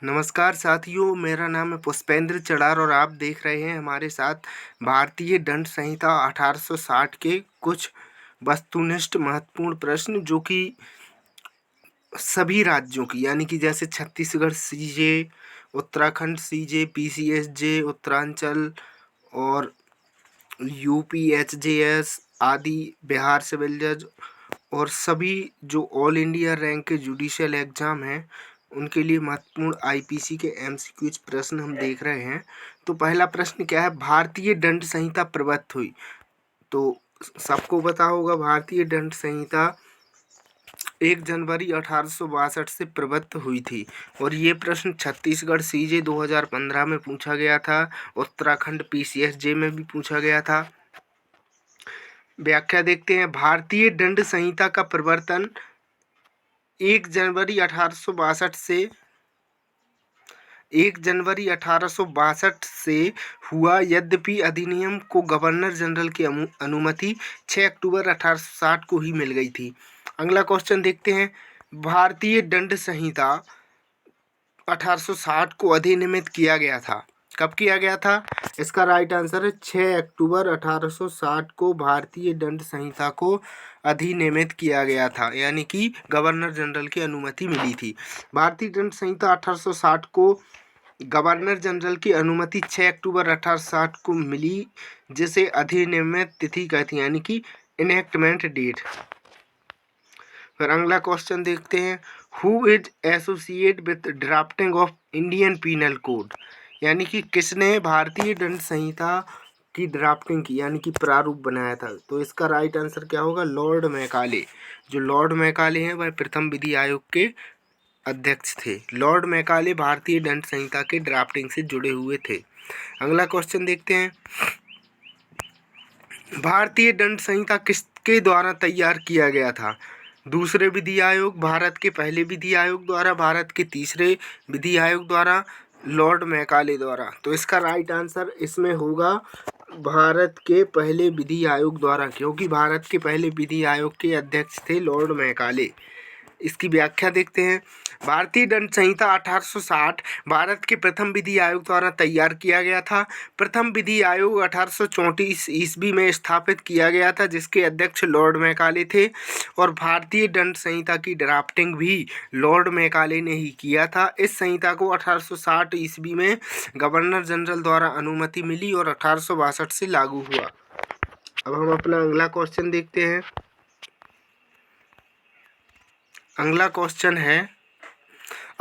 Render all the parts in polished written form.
नमस्कार साथियों, मेरा नाम है पुष्पेंद्र चड़ार और आप देख रहे हैं हमारे साथ भारतीय दंड संहिता 1860 के कुछ वस्तुनिष्ठ महत्वपूर्ण प्रश्न जो कि सभी राज्यों की यानी कि जैसे छत्तीसगढ़ सीजे, उत्तराखंड सीजे, पीसीएसजे, उत्तरांचल और यूपी एचजेएस आदि, बिहार सिविल जज और सभी जो ऑल इंडिया रैंक के जुडिशियल एग्जाम हैं उनके लिए महत्वपूर्ण आईपीसी के एमसीक्यूज प्रश्न हम देख रहे हैं। तो पहला प्रश्न क्या है, भारतीय दंड संहिता प्रवृत्त हुई। तो सबको पता होगा भारतीय दंड संहिता 1 जनवरी 1862 से प्रवृत्त हुई थी और ये प्रश्न छत्तीसगढ़ सीजे 2015 में पूछा गया था, उत्तराखंड पीसीएसजे में भी पूछा गया था। व्याख्या देखते हैं। भारतीय दंड संहिता का प्रवर्तन 1 जनवरी 1862 से हुआ, यद्यपि अधिनियम को गवर्नर जनरल की अनुमति 6 अक्टूबर 1860 को ही मिल गई थी। अगला क्वेश्चन देखते हैं। भारतीय दंड संहिता 1860 को अधिनियमित किया गया था। कब किया गया था? इसका राइट आंसर है 6 अक्टूबर 1860 को भारतीय दंड संहिता को अधिनियमित किया गया था, यानी कि गवर्नर जनरल की अनुमति मिली थी। भारतीय दंड संहिता 1860 को गवर्नर जनरल की अनुमति 6 अक्टूबर 1860 को मिली, जिसे अधिनियमित तिथि कहती हैं, यानी कि इनएक्टमेंट डेट। फिर अगला क्वेश्चन देखते हैं। Who is associate with drafting of Indian penal code, यानी कि किसने भारतीय दंड संहिता की ड्राफ्टिंग की, यानी कि प्रारूप बनाया था। तो इसका राइट आंसर क्या होगा? Lord Macaulay. जो लॉर्ड मैकाले हैं वह प्रथम विधि आयोग के अध्यक्ष थे। लॉर्ड मैकाले भारतीय दंड संहिता के ड्राफ्टिंग से जुड़े हुए थे। अगला क्वेश्चन देखते हैं। भारतीय दंड संहिता किसके द्वारा तैयार किया गया था? दूसरे विधि आयोग, भारत के पहले विधि आयोग द्वारा, भारत के तीसरे विधि आयोग द्वारा, लॉर्ड मैकाले द्वारा। तो इसका राइट आंसर इसमें होगा भारत के पहले विधि आयोग द्वारा, क्योंकि भारत के पहले विधि आयोग के अध्यक्ष थे लॉर्ड मैकाले। इसकी व्याख्या देखते हैं। भारतीय दंड संहिता 1860 भारत के प्रथम विधि आयोग द्वारा तैयार किया गया था। प्रथम विधि आयोग 1834 ईस्वी में स्थापित किया गया था, जिसके अध्यक्ष लॉर्ड मैकाले थे और भारतीय दंड संहिता की ड्राफ्टिंग भी लॉर्ड मैकाले ने ही किया था। इस संहिता को 1860 ईस्वी में गवर्नर जनरल द्वारा अनुमति मिली और 1862 से लागू हुआ। अब हम अपना अगला क्वेश्चन देखते हैं। अगला क्वेश्चन है,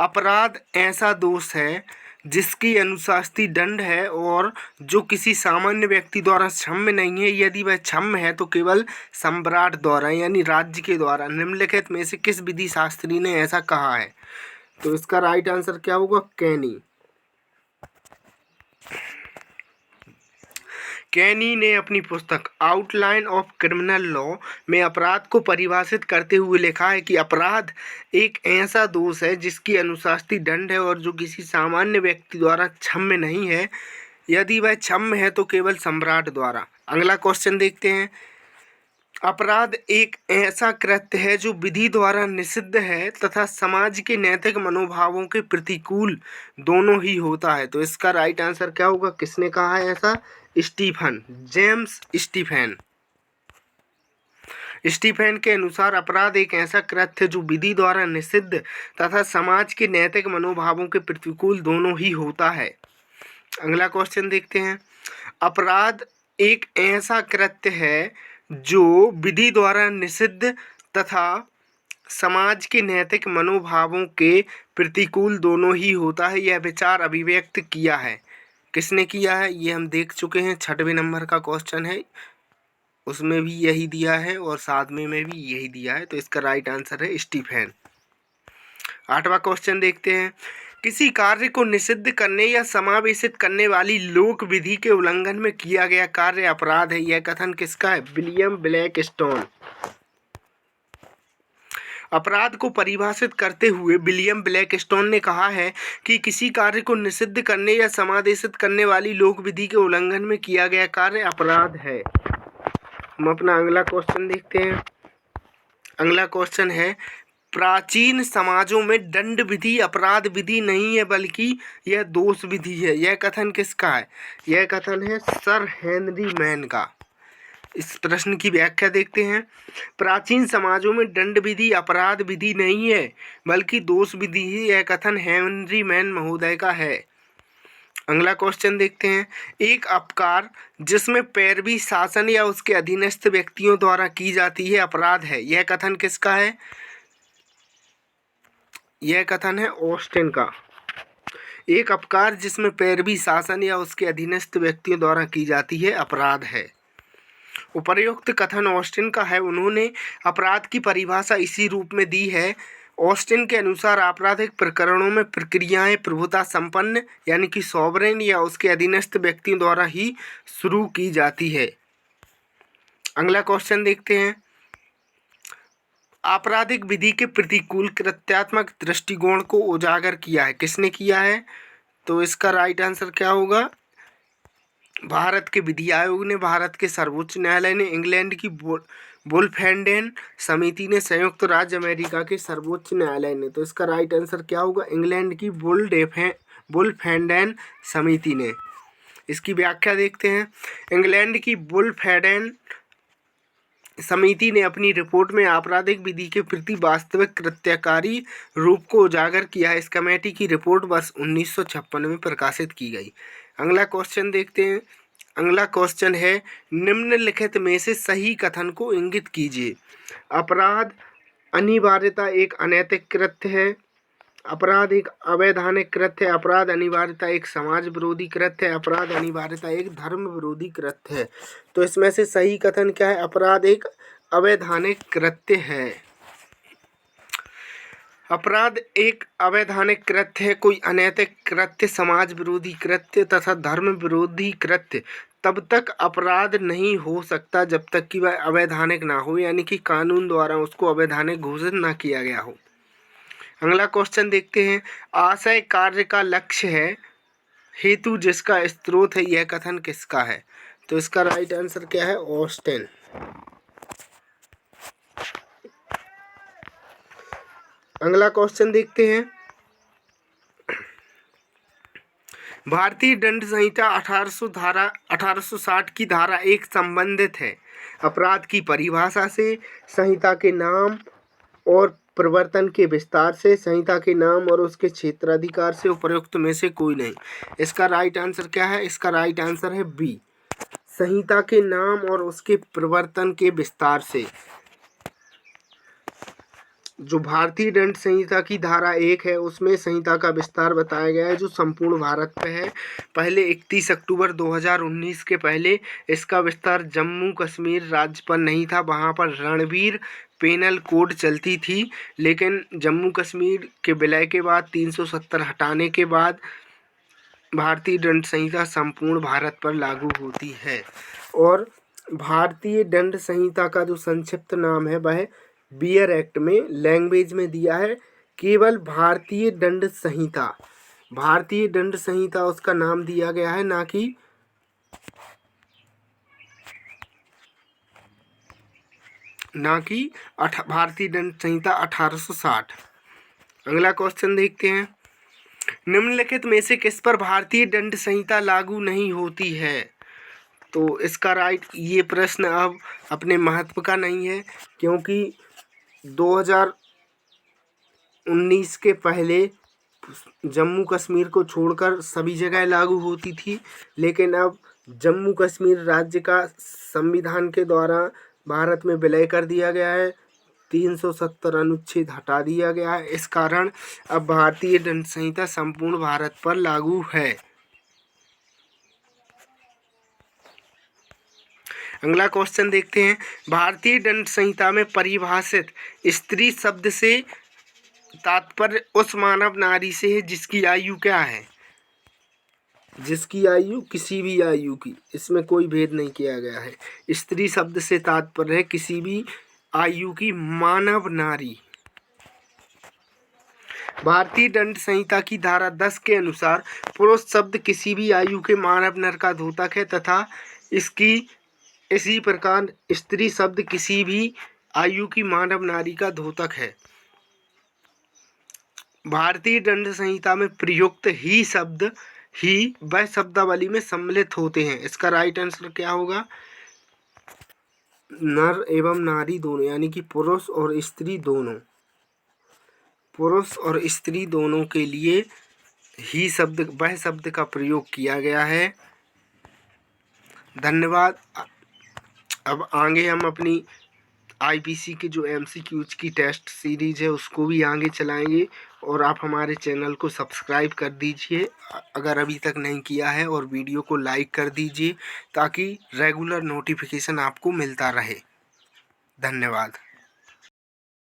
अपराध ऐसा दोष है जिसकी अनुशास्ती दंड है और जो किसी सामान्य व्यक्ति द्वारा क्षम्य नहीं है। यदि वह क्षम्य है तो केवल सम्राट द्वारा, यानी राज्य के द्वारा। निम्नलिखित में से किस विधि शास्त्री ने ऐसा कहा है? तो इसका राइट आंसर क्या होगा? कैनी। कैनी ने अपनी पुस्तक आउटलाइन ऑफ क्रिमिनल लॉ में अपराध को परिभाषित करते हुए लिखा है कि अपराध एक ऐसा दोष है जिसकी अनुशास्ती दंड है और जो किसी सामान्य व्यक्ति द्वारा क्षम्य नहीं है। यदि वह क्षम्य है तो केवल सम्राट द्वारा। अगला क्वेश्चन देखते हैं। अपराध एक ऐसा कृत्य है जो विधि द्वारा निषिद्ध है तथा समाज के नैतिक मनोभावों के प्रतिकूल दोनों ही होता है। तो इसका राइट आंसर क्या होगा? किसने कहा है ऐसा? स्टीफन, जेम्स स्टीफन के अनुसार अपराध एक ऐसा कृत्य है जो विधि द्वारा निषिद्ध तथा समाज के नैतिक मनोभावों के प्रतिकूल दोनों ही होता है। अगला क्वेश्चन देखते हैं। अपराध एक ऐसा कृत्य है जो विधि द्वारा निषिद्ध तथा समाज के नैतिक मनोभावों के प्रतिकूल दोनों ही होता है। यह विचार अभिव्यक्त किया है। किसने किया है? ये हम देख चुके हैं। 6वें नंबर का क्वेश्चन है, उसमें भी यही दिया है और 7वें में भी यही दिया है। तो इसका राइट आंसर है स्टीफन। 8वां क्वेश्चन देखते हैं। किसी कार्य को निषिद्ध करने या समावेशित करने वाली लोक विधि के उल्लंघन में किया गया कार्य अपराध है। यह कथन किसका है? William Blackstone. अपराध को परिभाषित करते हुए विलियम ब्लैकस्टोन ने कहा है कि किसी कार्य को निषिद्ध करने या समावेशित करने वाली लोक विधि के उल्लंघन में किया गया कार्य अपराध है। हम अपना अगला क्वेश्चन देखते हैं। अगला क्वेश्चन है, प्राचीन समाजों में दंड विधि अपराध विधि नहीं है बल्कि यह दोष विधि है। यह कथन किसका है? यह कथन है सर हेनरी मैन का। इस प्रश्न की व्याख्या देखते हैं। प्राचीन समाजों में दंड विधि अपराध विधि नहीं है बल्कि दोष विधि ही, यह कथन हेनरी मैन महोदय का है। अगला क्वेश्चन देखते हैं। एक अपकार जिसमें पैरवी शासन या उसके अधीनस्थ व्यक्तियों द्वारा की जाती है अपराध है। यह कथन किसका है? यह कथन है ऑस्टिन का। एक अपकार जिसमें पैरवी शासन या उसके अधीनस्थ व्यक्तियों द्वारा की जाती है अपराध है। उपर्युक्त कथन ऑस्टिन का है। उन्होंने अपराध की परिभाषा इसी रूप में दी है। ऑस्टिन के अनुसार आपराधिक प्रकरणों में प्रक्रियाएं प्रभुता संपन्न यानी कि सॉवरेन या उसके अधीनस्थ व्यक्तियों द्वारा ही शुरू की जाती है। अगला क्वेश्चन देखते हैं। आपराधिक विधि के प्रतिकूल कृत्यात्मक दृष्टिकोण को उजागर किया है। किसने किया है? तो इसका राइट आंसर क्या होगा? भारत के विधि आयोग ने, भारत के सर्वोच्च न्यायालय ने, इंग्लैंड की वुल्फहैंडन समिति ने, संयुक्त राज्य अमेरिका के सर्वोच्च न्यायालय ने। तो इसका राइट आंसर क्या होगा? इंग्लैंड की वुल्फहैंडन समिति ने। इसकी व्याख्या देखते हैं। इंग्लैंड की वुल्फहैंडन समिति ने अपनी रिपोर्ट में आपराधिक विधि के प्रति वास्तविक कृत्यकारी रूप को उजागर किया है। इस कमेटी की रिपोर्ट वर्ष 1956 में प्रकाशित की गई। अगला क्वेश्चन देखते हैं। अगला क्वेश्चन है, निम्नलिखित में से सही कथन को इंगित कीजिए। अपराध अनिवार्यता एक अनैतिक कृत्य है। अपराध एक अवैधानिक कृत्य है। अपराध अनिवार्यता एक समाज विरोधी कृत्य है। अपराध अनिवार्यता एक धर्म विरोधी कृत्य है। तो इसमें से सही कथन क्या है? अपराध एक अवैधानिक कृत्य है। अपराध एक अवैधानिक कृत्य है। कोई अनैतिक कृत्य, समाज विरोधी कृत्य तथा धर्म विरोधी कृत्य तब तक अपराध नहीं हो सकता जब तक कि वह अवैधानिक ना हो, यानी कि कानून द्वारा उसको अवैधानिक घोषित ना किया गया हो। अगला क्वेश्चन देखते हैं। आशय कार्य का लक्ष्य है, हेतु जिसका स्रोत है, यह कथन किसका है? तो इसका राइट आंसर क्या है? ऑस्टिन। अगला क्वेश्चन देखते हैं। भारतीय दंड संहिता 1860 की धारा 1 संबंधित है अपराध की परिभाषा से, संहिता के नाम और प्रवर्तन के विस्तार से, संहिता के नाम और उसके क्षेत्राधिकार से, उपरोक्त में से कोई नहीं। इसका राइट आंसर क्या है? इसका राइट आंसर है बी, संहिता के नाम और उसके प्रवर्तन के विस्तार से। जो भारतीय दंड संहिता की धारा 1 है उसमें संहिता का विस्तार बताया गया है जो संपूर्ण भारत पे है। पहले 31 अक्टूबर 2019 के पहले इसका विस्तार जम्मू कश्मीर राज्य पर नहीं था, वहाँ पर रणवीर पेनल कोड चलती थी। लेकिन जम्मू कश्मीर के विलय के बाद 370 हटाने के बाद भारतीय दंड संहिता संपूर्ण भारत पर लागू होती है। और भारतीय दंड संहिता का जो संक्षिप्त नाम है वह बियर एक्ट में लैंग्वेज में दिया है केवल भारतीय दंड संहिता। भारतीय दंड संहिता उसका नाम दिया गया है, ना कि भारतीय दंड संहिता 1860। अगला क्वेश्चन देखते हैं। निम्नलिखित में से किस पर भारतीय दंड संहिता लागू नहीं होती है? तो इसका राइट, ये प्रश्न अब अपने महत्व का नहीं है क्योंकि 2019 के पहले जम्मू कश्मीर को छोड़कर सभी जगह लागू होती थी, लेकिन अब जम्मू कश्मीर राज्य का संविधान के द्वारा भारत में विलय कर दिया गया है, 370 अनुच्छेद हटा दिया गया है। इस कारण अब भारतीय दंड संहिता संपूर्ण भारत पर लागू है। अगला क्वेश्चन देखते हैं। भारतीय दंड संहिता में परिभाषित स्त्री शब्द से तात्पर्य उस मानव नारी से है जिसकी आयु क्या है? जिसकी आयु किसी भी आयु की, इसमें कोई भेद नहीं किया गया है। स्त्री शब्द से तात्पर्य है किसी भी आयु की मानव नारी। भारतीय दंड संहिता की धारा 10 के अनुसार पुरुष शब्द किसी भी आयु के मानव नर का द्योतक है तथा इसी प्रकार स्त्री शब्द किसी भी आयु की मानव नारी का द्योतक है। भारतीय दंड संहिता में प्रयुक्त ही शब्द ही वह शब्दावली में सम्मिलित होते हैं। इसका राइट आंसर क्या होगा? नर एवं नारी दोनों, यानी कि पुरुष और स्त्री दोनों, पुरुष और स्त्री दोनों के लिए ही शब्द, वह शब्द का प्रयोग किया गया है। धन्यवाद। अब आगे हम अपनी आईपीसी के जो एमसीक्यूज की टेस्ट सीरीज है उसको भी आगे चलाएंगे, और आप हमारे चैनल को सब्सक्राइब कर दीजिए अगर अभी तक नहीं किया है, और वीडियो को लाइक कर दीजिए ताकि रेगुलर नोटिफिकेशन आपको मिलता रहे। धन्यवाद।